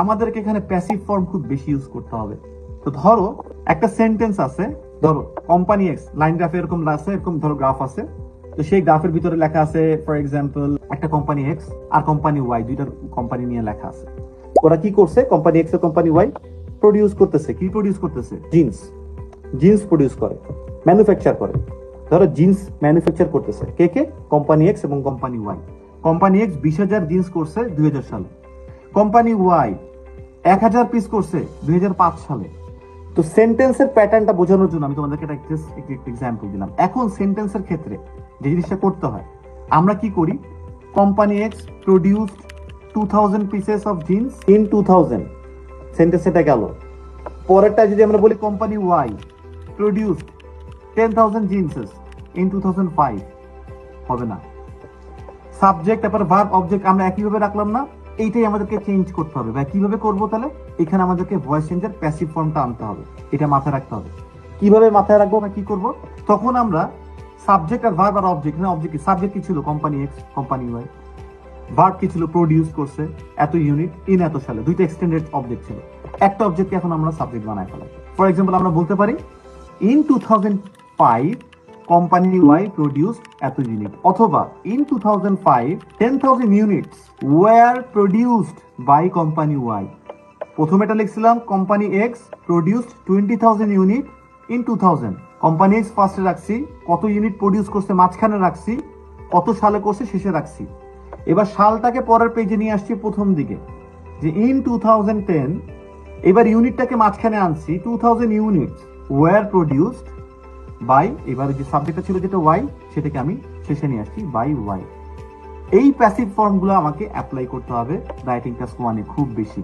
আমাদেরকে এখানে passive form খুব বেশি ইউজ করতে হবে। তো ধরো একটা সেন্টেন্স আছে, ধরো কোম্পানি এক্স, লাইন গ্রাফে এরকম আছে, এরকম ধরো গ্রাফ আছে। তো সেই গ্রাফের ভিতরে লেখা আছে ফর এক্সাম্পল একটা কোম্পানি এক্স আর কোম্পানি ওয়াই, দুইটা কোম্পানি নিয়ে লেখা আছে। ওরা কি করছে, কোম্পানি এক্স আর কোম্পানি ওয়াই প্রডিউস করতেছে, কি প্রডিউস করতেছে, জিন্স। জিন্স প্রডিউস করে, ম্যানুফ্যাকচার করে। ধরো জিন্স ম্যানুফ্যাকচার করতেছে কে কে, কোম্পানি এক্স এবং company Y. Company X 20,000 jeans করছে 2000 সালে, কোম্পানি ওয়াই 1000 পিস করছে 2005 সালে। তো সেন্টেন্সের প্যাটার্নটা বোঝানোর জন্য আমি তোমাদেরকে একটা এক্সাম্পল দিলাম। এখন সেন্টেন্সের ক্ষেত্রে যে জিনিসটা করতে হয়, আমরা কি করি, company X produced 2000 pieces of jeans in 2000, sentence এটা গেল। পরেরটা যদি আমরা বলি কোম্পানি ওয়াই প্রডিউসড 10,000 জিন্সেস ইন 2005, হবে না। সাবজেক্ট তারপর ভার্ব অবজেক্ট আমরা একইভাবে রাখলাম না, এইটাই আমাদেরকে চেঞ্জ করতে হবে। ভাই কিভাবে করবো তাহলে, এখানে আমাদেরকে ভয়েস চেঞ্জের প্যাসিভ ফর্মটা আনতে হবে, এটা মাথায় রাখতে হবে। কিভাবে মাথায় রাখবো বা কি করব, তখন আমরা সাবজেক্ট আর ভার্ব আর অবজেক্ট, এখানে অবজেক্ট সাবজেক্ট কি ছিল, company X company Y, verb কি ছিল, প্রডিউস করছে এত ইউনিট ইন এত সালে, দুইটা এক্সটেন্ডেড অবজেক্ট ছিল। একটা অবজেক্টকে এখন আমরা সাবজেক্ট বানায় ফেলাই। ফর এক্সাম্পল আমরা বলতে পারি ইন 2005 কোম্পানি ওয়াই প্রডিউসড এত ইউনিট, অথবা in 2005 10,000 units were produced by company Y. প্রথমে এটা লিখছিলাম company X produced 20,000 unit in 2000, company X ফার্স্টে রাখছি, কত ইউনিট প্রডিউস করছে মাঝখানে রাখছি, কত সালে করছে শেষে রাখছি। এবার সালটাকে পরের পেজে নিয়ে আসছি প্রথম দিকে, যে ইন 2010, এবার ইউনিটটাকে মাঝখানে আনছি, 2000 ইউনিটস ওয়ার প্রডিউসড বাই, এবার যে সাবজেক্টটা ছিল যেটা ওয়াই, সেটাকে আমি শেষে নিয়ে আসছি বাই ওয়াই। এই প্যাসিভ ফর্মগুলো আমাকে অ্যাপ্লাই করতে হবে রাইটিং টাস্ক 1-এ খুব বেশি।